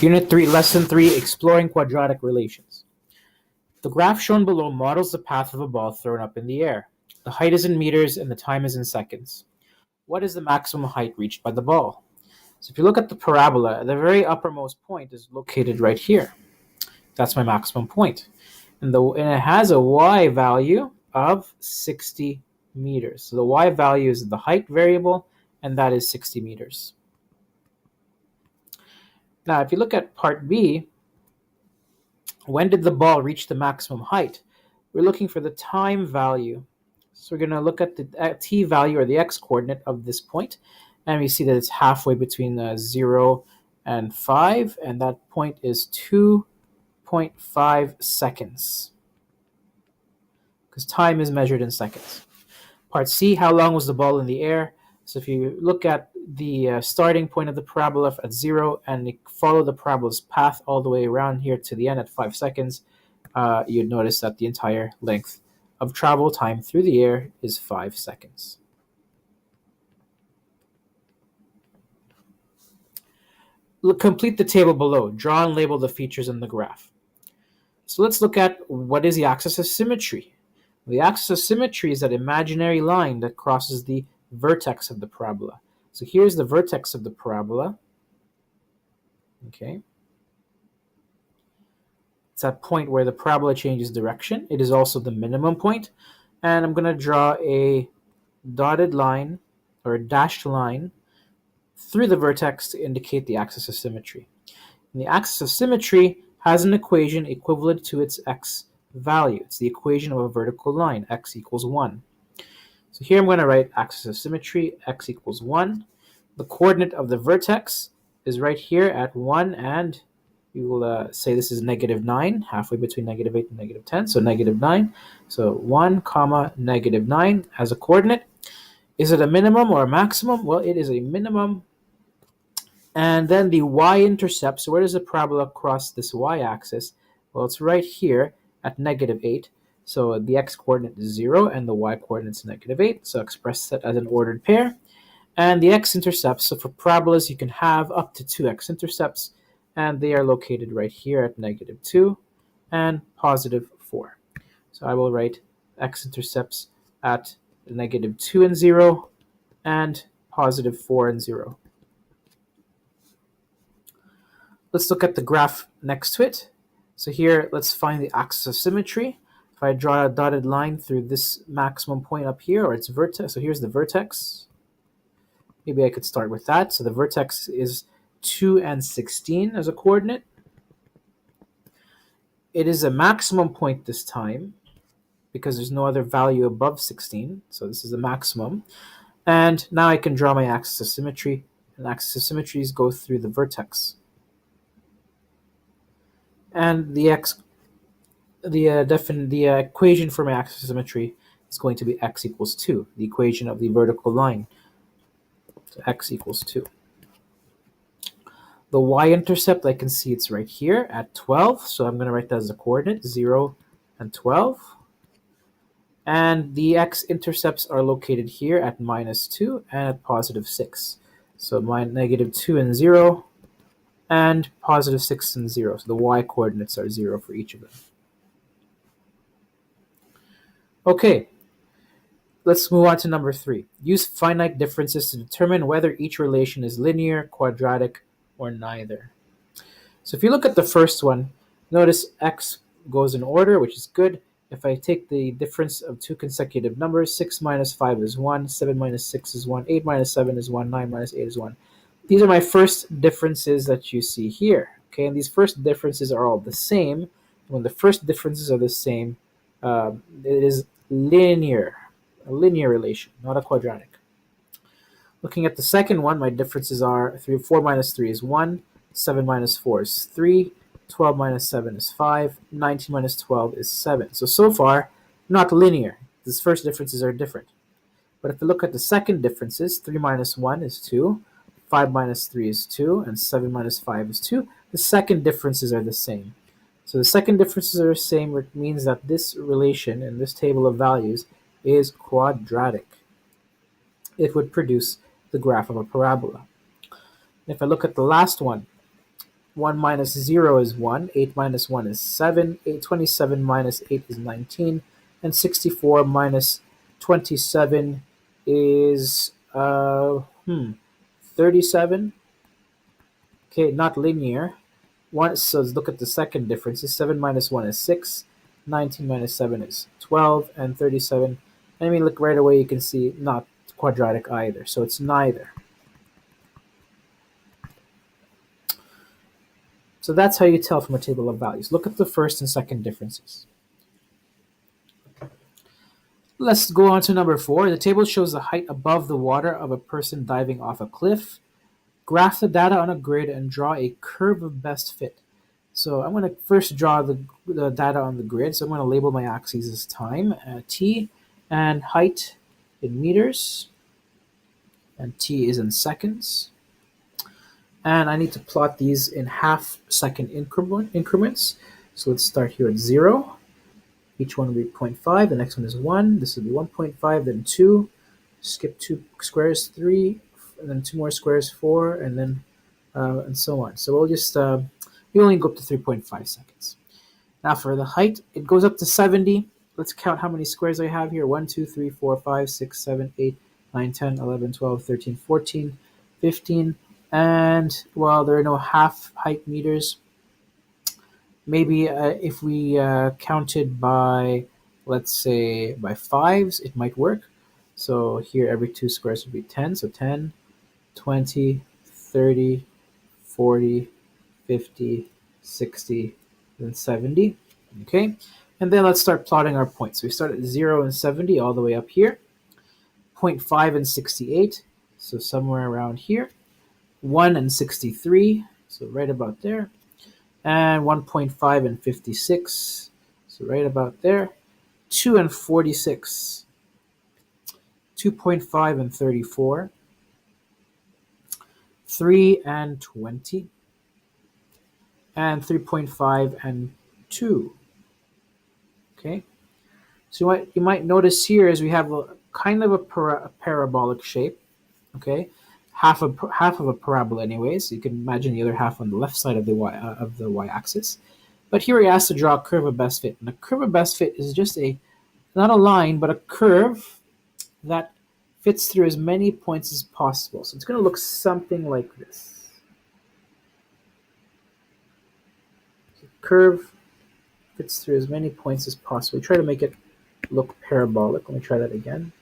Unit 3, Lesson 3, Exploring Quadratic Relations. The graph shown below models the path of a ball thrown up in the air. The height is in meters and the time is in seconds. What is the maximum height reached by the ball? So if you look at the parabola, the very uppermost point is located right here. That's my maximum point. And it has a y value of 60 meters. So the y value is the height variable, and that is 60 meters. Now, if you look at part B, when did the ball reach the maximum height? We're looking for the time value. So we're going to look at the t value, or the x-coordinate of this point, and we see that it's halfway between 0 and 5, and that point is 2.5 seconds, because time is measured in seconds. Part C, how long was the ball in the air? So if you look at the starting point of the parabola at 0 and you follow the parabola's path all the way around here to the end at 5 seconds, you'd notice that the entire length of travel time through the air is 5 seconds. Complete the table below. Draw and label the features in the graph. So let's look at what is the axis of symmetry. The axis of symmetry is that imaginary line that crosses the vertex of the parabola. So here's the vertex of the parabola. Okay. It's that point where the parabola changes direction. It is also the minimum point. And I'm going to draw a dotted line, or a dashed line, through the vertex to indicate the axis of symmetry. And the axis of symmetry has an equation equivalent to its x value. It's the equation of a vertical line, x equals 1. So here I'm going to write axis of symmetry, x equals 1. The coordinate of the vertex is right here at 1, and we will say this is -9, halfway between -8 and -10, so -9. So 1, -9 as a coordinate. Is it a minimum or a maximum? Well, it is a minimum. And then the y-intercept, so where does the parabola cross this y-axis? Well, it's right here at -8. So the x-coordinate is 0 and the y-coordinate is -8. So express that as an ordered pair. And the x-intercepts, so for parabolas you can have up to 2 x-intercepts, and they are located right here at -2 and +4. So I will write x-intercepts at -2 and 0 and +4 and 0. Let's look at the graph next to it. So here, let's find the axis of symmetry. If I draw a dotted line through this maximum point up here, or its vertex, so here's the vertex. Maybe I could start with that. So the vertex is 2 and 16 as a coordinate. It is a maximum point this time, because there's no other value above 16. So this is the maximum. And now I can draw my axis of symmetry. And axis of symmetries go through the vertex. And the equation for my axis of symmetry is going to be x equals 2, the equation of the vertical line. So x equals 2. The y-intercept, I can see it's right here at 12, so I'm going to write that as a coordinate, 0 and 12. And the x-intercepts are located here at -2 and at +6. So -2 and 0. And +6 and 0. So the y-coordinates are 0 for each of them. Okay, let's move on to number 3. Use finite differences to determine whether each relation is linear, quadratic, or neither. So if you look at the first one, notice x goes in order, which is good. If I take the difference of two consecutive numbers, 6 minus 5 is 1, 7 minus 6 is 1, 8 minus 7 is 1, 9 minus 8 is 1. These are my first differences that you see here. Okay, and these first differences are all the same. When the first differences are the same, it is linear, a linear relation, not a quadratic. Looking at the second one, my differences are 4 minus 3 is 1, 7 minus 4 is 3, 12 minus 7 is 5, 19 minus 12 is 7. So far, not linear. These first differences are different. But if we look at the second differences, 3 minus 1 is 2, 5 minus 3 is 2, and 7 minus 5 is 2. The second differences are the same. So the second differences are the same, which means that this relation in this table of values is quadratic. It would produce the graph of a parabola. If I look at the last one, 1 minus 0 is 1, 8 minus 1 is 7, 27 minus 8 is 19, and 64 minus 27 is 37. Okay, not linear. So let's look at the second difference. 7 minus 1 is 6, 19 minus 7 is 12, and 37. I mean, look right away, you can see not quadratic either, so it's neither. So that's how you tell from a table of values. Look at the first and second differences. Let's go on to number 4. The table shows the height above the water of a person diving off a cliff. Graph the data on a grid and draw a curve of best fit. So I'm going to first draw the data on the grid. So I'm going to label my axes as time, t, and height in meters, and t is in seconds. And I need to plot these in half-second increments. So let's start here at 0. Each one will be 0.5. The next one is 1. This will be 1.5, then 2. Skip 2 squares, 3, and then 2 more squares, 4, and then and so on. So we'll just we only go up to 3.5 seconds. Now for the height, it goes up to 70. Let's count how many squares I have here. 1, 2, 3, 4, 5, 6, 7, 8, 9, 10, 11, 12, 13, 14, 15. And, well, there are no half height meters. Maybe if we counted by, let's say, by 5s, it might work. So here every 2 squares would be 10. So 10, 20, 30, 40, 50, 60, then 70. Okay, and then let's start plotting our points. So we start at 0 and 70 all the way up here. 0.5 and 68, so somewhere around here. 1 and 63, so right about there. And 1.5 and 56, so right about there. 2 and 46, 2.5 and 34, 3 and 20, and 3.5 and 2. Okay, so what you might notice here is we have a kind of a parabolic shape. Okay, half of a parabola anyways. You can imagine the other half on the left side of the y-axis. But here we asked to draw a curve of best fit. And a curve of best fit is just not a line, but a curve that fits through as many points as possible. So it's going to look something like this. So curve fits through as many points as possible. We try to make it look parabolic. Let me try that again.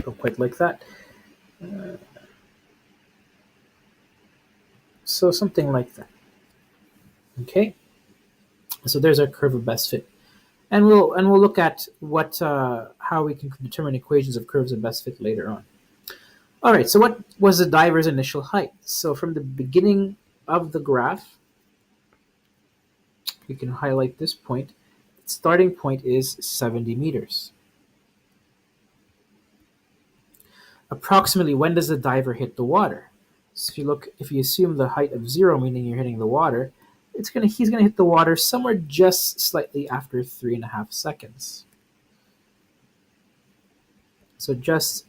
Go quite like that. So something like that. Okay. So there's our curve of best fit, and we'll look at how we can determine equations of curves of best fit later on. All right. So what was the diver's initial height? So from the beginning of the graph, we can highlight this point. Its starting point is 70 meters. Approximately when does the diver hit the water? So if you assume the height of 0, meaning you're hitting the water, he's gonna hit the water somewhere just slightly after 3.5 seconds. So just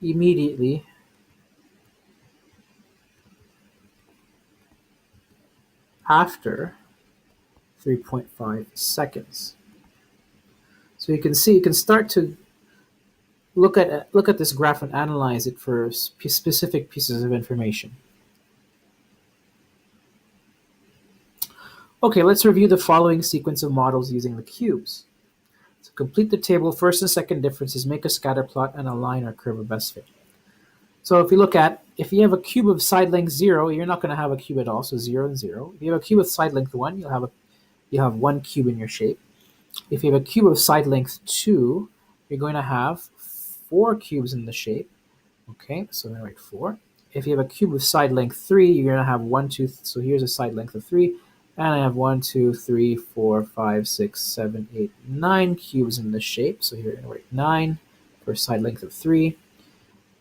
immediately after 3.5 seconds. So you can start to look at this graph and analyze it for specific pieces of information. Okay, let's review the following sequence of models using the cubes. To complete the table, first and second differences, make a scatter plot and a line or curve of best fit. So if you have a cube of side length 0, you're not going to have a cube at all, so 0 and 0. If you have a cube of side length 1, you'll have one cube in your shape. If you have a cube of side length 2, you're going to have 4 cubes in the shape. Okay, so I'm going to write 4. If you have a cube of side length 3, you're going to have 1, 2, so here's a side length of 3, and I have 1, 2, 3, 4, 5, 6, 7, 8, 9 cubes in this shape. So here I'm going to write 9 for side length of 3.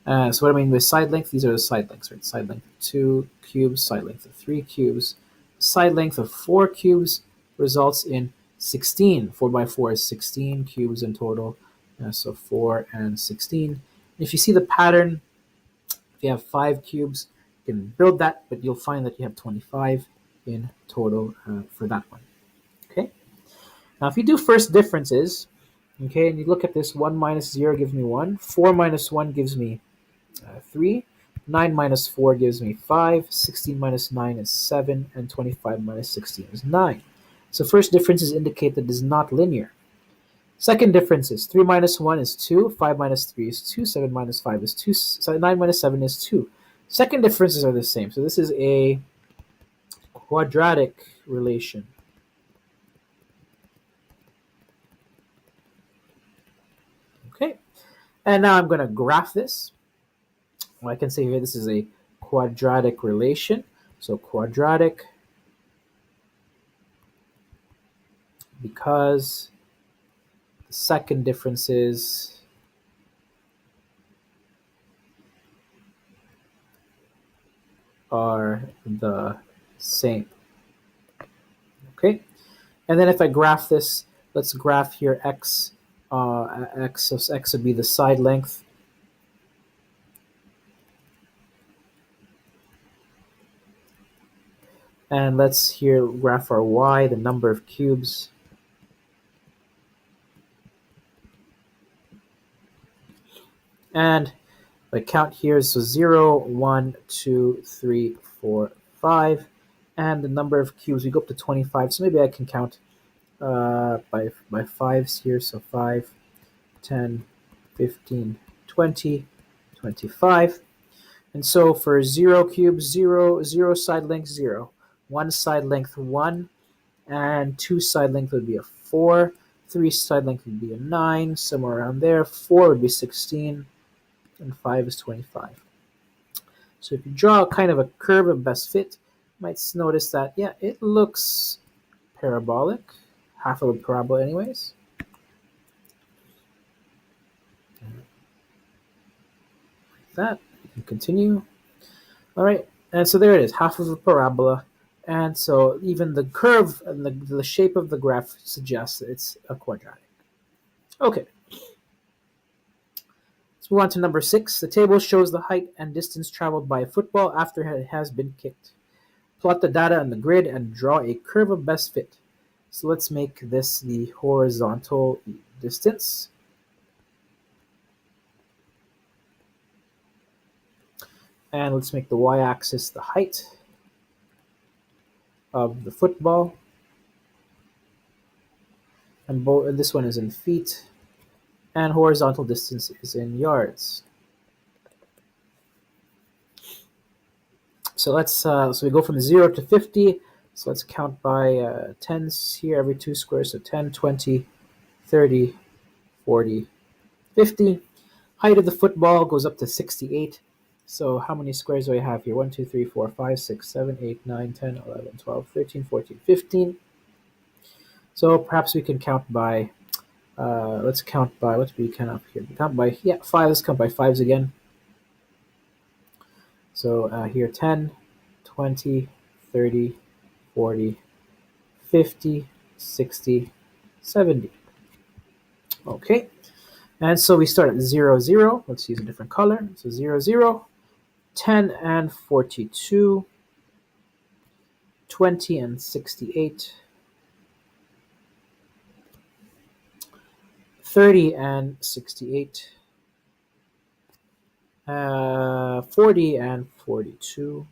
So what I mean by side length, these are the side lengths, right? Side length of 2 cubes, side length of 3 cubes. Side length of 4 cubes results in 16. 4 by 4 is 16 cubes in total. So 4 and 16. If you see the pattern, if you have 5 cubes, you can build that, but you'll find that you have 25 in total for that one. Okay. Now, if you do first differences, okay, and you look at this, 1 minus 0 gives me 1, 4 minus 1 gives me 3, 9 minus 4 gives me 5, 16 minus 9 is 7, and 25 minus 16 is 9. So first differences indicate that it is not linear. Second difference is 3 minus 1 is 2, 5 minus 3 is 2, 7 minus 5 is 2, so 9 minus 7 is 2. Second differences are the same. So this is a quadratic relation. Okay, and now I'm going to graph this. Well, I can say here this is a quadratic relation. So quadratic because the second differences are the same. Okay, and then if I graph this, let's graph here x. So x would be the side length. And let's here graph our y, the number of cubes. And I count here, so 0, 1, 2, 3, 4, 5. And the number of cubes, we go up to 25. So maybe I can count by fives here. So 5, 10, 15, 20, 25. And so for 0 cubes, 0, 0 side length 0, 1 side length 1, and 2 side length would be a 4, 3 side length would be a 9, somewhere around there, 4 would be 16, and 5 is 25. So if you draw kind of a curve of best fit, you might notice that, yeah, it looks parabolic, half of a parabola anyways. Like that, you can continue. All right, and so there it is, half of a parabola. And so even the curve and the shape of the graph suggests that it's a quadratic. Okay. Let's move on to number 6. The table shows the height and distance traveled by a football after it has been kicked. Plot the data on the grid and draw a curve of best fit. So let's make this the horizontal distance. And let's make the y-axis the height of the football. And this one is in feet. And horizontal distance is in yards. So so we go from 0 to 50. So let's count by tens here, every 2 squares. So 10, 20, 30, 40, 50. Height of the football goes up to 68. So how many squares do I have here? 1, 2, 3, 4, 5, 6, 7, 8, 9, 10, 11, 12, 13, 14, 15. So perhaps we can count by, let's count by, what do we count up here? We count by, 5. Let's count by 5s again. So here 10, 20, 30, 40, 50, 60, 70. Okay, and so we start at 0, 0. Let's use a different color. So 0, 0, 10 and 42, 20 and 68, 30 and 68, 40 and 42,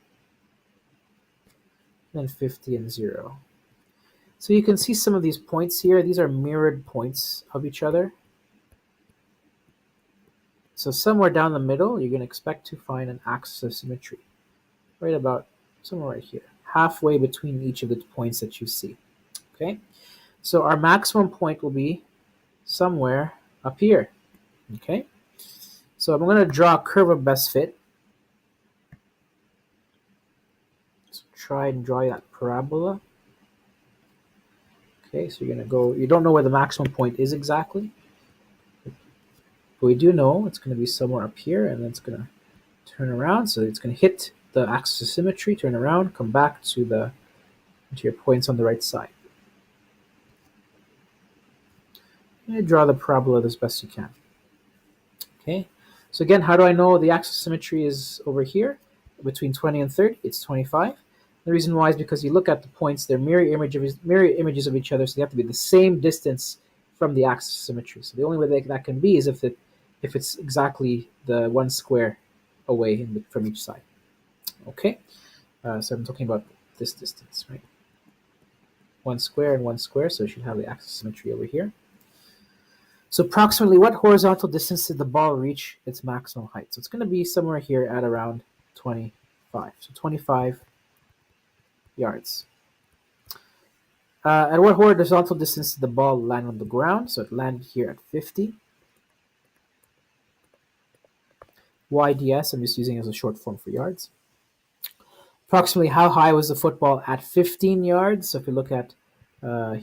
and 50 and 0. So you can see some of these points here. These are mirrored points of each other. So somewhere down the middle, you're going to expect to find an axis of symmetry. Right about somewhere right here. Halfway between each of the points that you see. Okay? So our maximum point will be somewhere up here. Okay? So I'm going to draw a curve of best fit. So try and draw that parabola. Okay, so you're going to go, you don't know where the maximum point is exactly. But we do know it's going to be somewhere up here, and then it's going to turn around. So it's going to hit the axis of symmetry, turn around, come back to your points on the right side. And draw the parabola as best you can. Okay, So again, how do I know the axis of symmetry is over here between 20 and 30? It's 25. The reason why is because you look at the points; they're mirror images of each other, so they have to be the same distance from the axis of symmetry. So the only way that can be is if it's exactly the one square away from each side. Okay, so I'm talking about this distance, right? One square and one square, so you should have the axis of symmetry over here. So approximately what horizontal distance did the ball reach its maximum height? So it's going to be somewhere here at around 25. So 25 yards. At what horizontal distance did the ball land on the ground? So it landed here at 50. YDS, I'm just using it as a short form for yards. Approximately how high was the football at 15 yards? So if you look at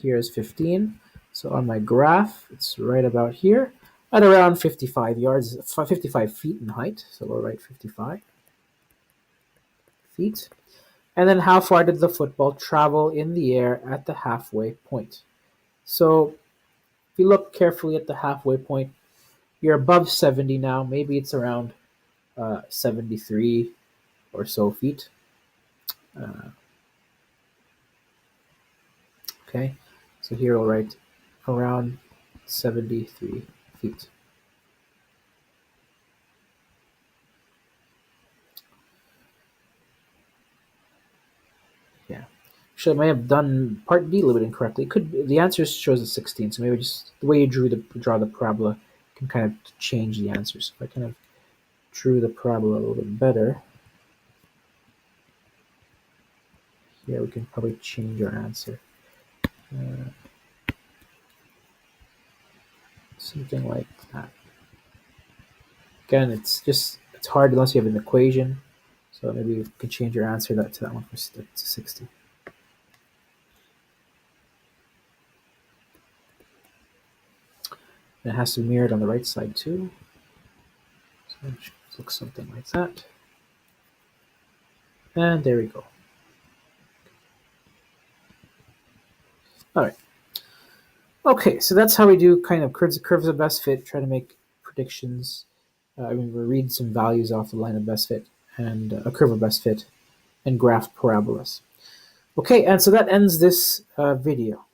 here is 15. So on my graph, it's right about here at around 55 yards, 55 feet in height. So we'll write 55 feet. And then how far did the football travel in the air at the halfway point? So if you look carefully at the halfway point, you're above 70 now. Maybe it's around 73 or so feet. Okay, so here we'll write around 73 feet. Yeah, actually, I may have done part D a little bit incorrectly. It could be, the answer shows a 16, so maybe just the way you draw the parabola can kind of change the answers. If I kind of drew the parabola a little bit better, here we can probably change our answer. Something like that. Again, it's hard unless you have an equation. So maybe you could change your answer to that one to 60. And it has to be mirrored on the right side too. So it should look something like that. And there we go. All right. Okay, so that's how we do kind of curves of best fit, try to make predictions. We read some values off the line of best fit and a curve of best fit and graph parabolas. Okay, and so that ends this video.